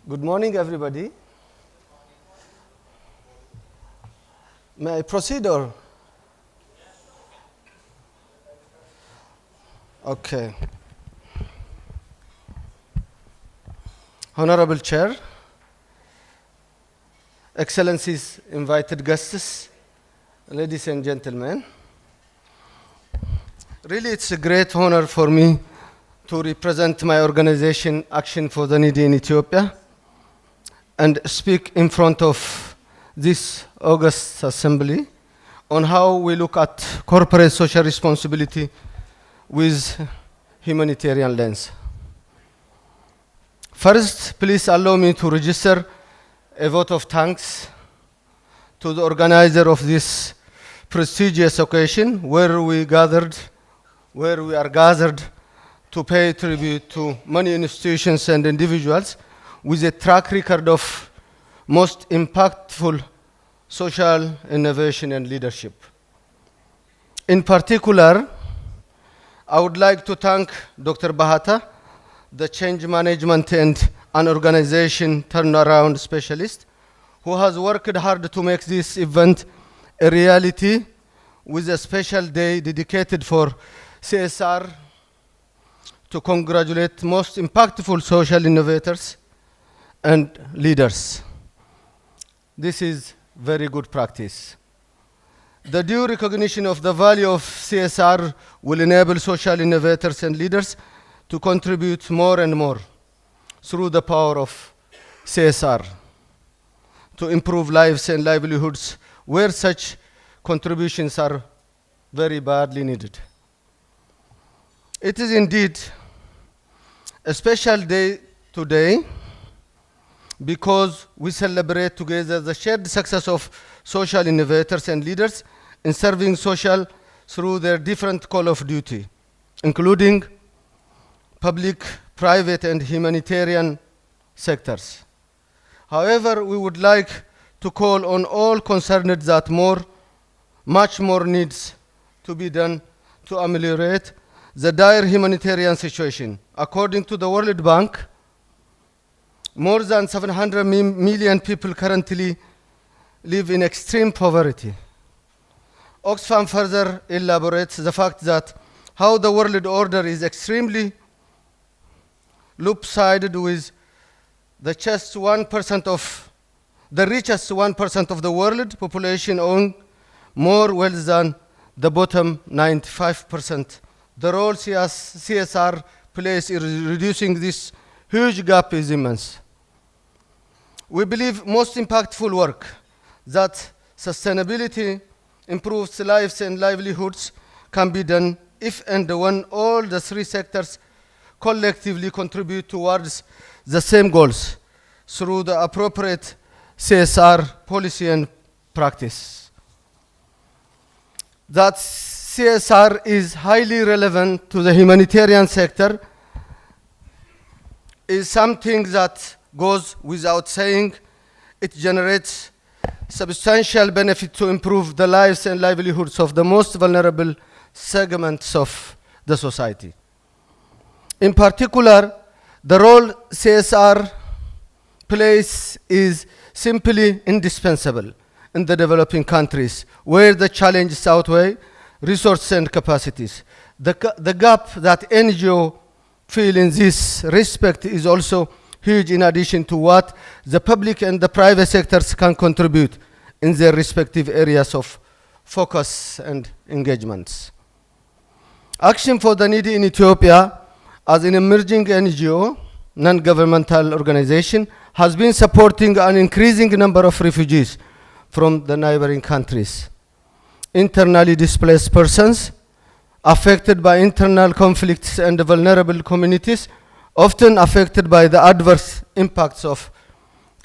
Good morning, everybody. May I proceed or? Okay. Honorable Chair, Excellencies, invited guests, ladies and gentlemen. Really, it's a great honor for me to represent my organization, Action for the Needy in Ethiopia, and speak in front of this August Assembly on how we look at corporate social responsibility with humanitarian lens. First, please allow me to register a vote of thanks to the organizer of this prestigious occasion where we are gathered to pay tribute to many institutions and individuals with a track record of most impactful social innovation and leadership. In particular, I would like to thank Dr. Bahata, the change management and an organization turnaround specialist, who has worked hard to make this event a reality with a special day dedicated for CSR to congratulate most impactful social innovators and leaders. This is very good practice. The due recognition of the value of CSR will enable social innovators and leaders to contribute more and more through the power of CSR to improve lives and livelihoods where such contributions are very badly needed. It is indeed a special day today because we celebrate together the shared success of social innovators and leaders in serving social through their different call of duty, including public, private, and humanitarian sectors. However, we would like to call on all concerned that much more needs to be done to ameliorate the dire humanitarian situation. According to the World Bank, more than 700 million people currently live in extreme poverty. Oxfam further elaborates the fact that how the world order is extremely lopsided with the richest 1% of the world population owning more wealth than the bottom 95%. The role CSR plays in reducing this huge gap is immense. We believe most impactful work that sustainability improves lives and livelihoods can be done if and when all the three sectors collectively contribute towards the same goals through the appropriate CSR policy and practice. That CSR is highly relevant to the humanitarian sector is something that goes without saying. It generates substantial benefit to improve the lives and livelihoods of the most vulnerable segments of the society. In particular, the role CSR plays is simply indispensable in the developing countries where the challenges outweigh resources and capacities. The gap that NGO feel in this respect is also huge in addition to what the public and the private sectors can contribute in their respective areas of focus and engagements. Action for the Needy in Ethiopia, as an emerging NGO, non-governmental organization, has been supporting an increasing number of refugees from the neighboring countries. Internally displaced persons affected by internal conflicts and vulnerable communities often affected by the adverse impacts of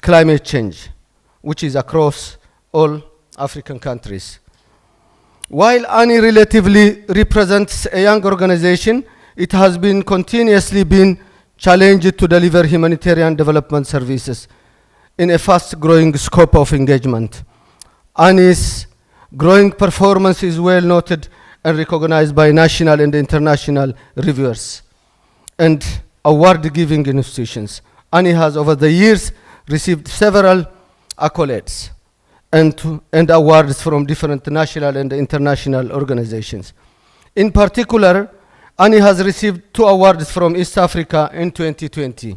climate change, which is across all African countries. While ANI relatively represents a young organization, it has been continuously been challenged to deliver humanitarian development services in a fast-growing scope of engagement. ANI's growing performance is well noted and recognized by national and international reviewers and award-giving institutions. ANI has over the years received several accolades and awards from different national and international organizations. In particular, ANI has received 2 awards from East Africa in 2020.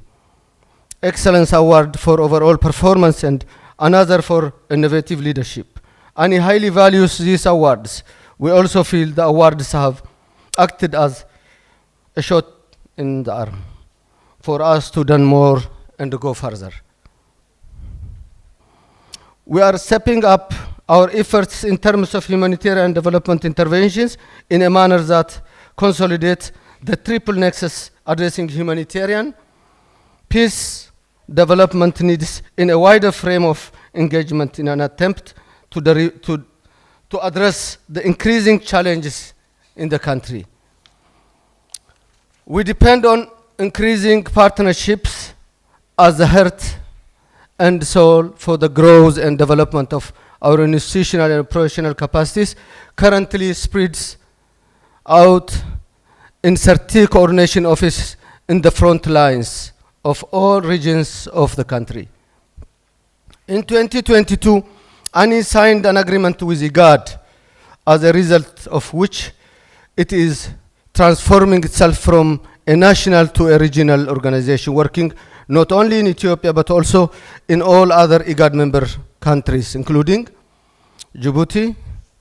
Excellence Award for overall performance and another for innovative leadership. ANI highly values these awards. We also feel the awards have acted as a shot in the arm for us to do more and go further. We are stepping up our efforts in terms of humanitarian development interventions in a manner that consolidates the triple nexus addressing humanitarian, peace, development needs in a wider frame of engagement in an attempt to address the increasing challenges in the country. We depend on increasing partnerships as the heart and soul for the growth and development of our institutional and operational capacities, currently spreads out in 30 coordination offices in the front lines of all regions of the country. In 2022, ANI signed an agreement with IGAD, as a result of which it is transforming itself from a national to a regional organization, working not only in Ethiopia but also in all other IGAD member countries, including Djibouti,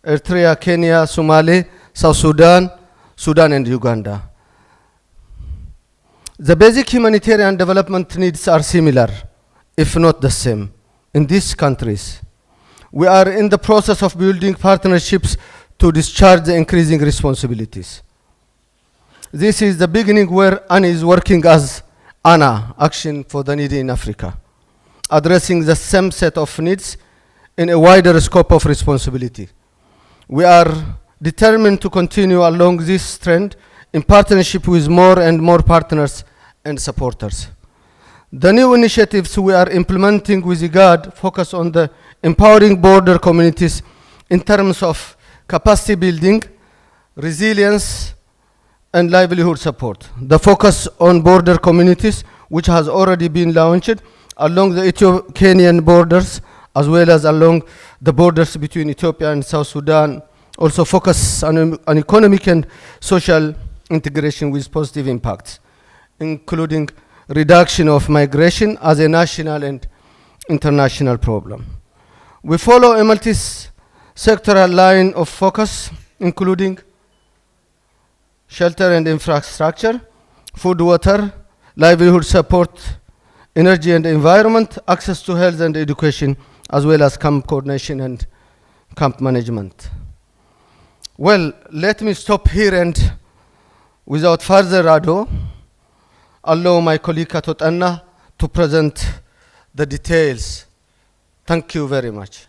Eritrea, Kenya, Somalia, South Sudan, Sudan and Uganda. The basic humanitarian development needs are similar, if not the same, in these countries. We are in the process of building partnerships to discharge the increasing responsibilities. This is the beginning where ANI is working as ANA, Action for the Needy in Africa, addressing the same set of needs in a wider scope of responsibility. We are determined to continue along this trend in partnership with more and more partners and supporters. The new initiatives we are implementing with IGAD focus on the empowering border communities in terms of capacity building, resilience, and livelihood support. The focus on border communities, which has already been launched along the Ethio-Kenyan borders, as well as along the borders between Ethiopia and South Sudan, also focus on economic and social integration with positive impacts, including reduction of migration as a national and international problem. We follow a multi-sectoral line of focus, including shelter and infrastructure, food, water, livelihood support, energy and environment, access to health and education, as well as camp coordination and camp management. Well, let me stop here and without further ado, allow my colleague Katot Anna to present the details. Thank you very much.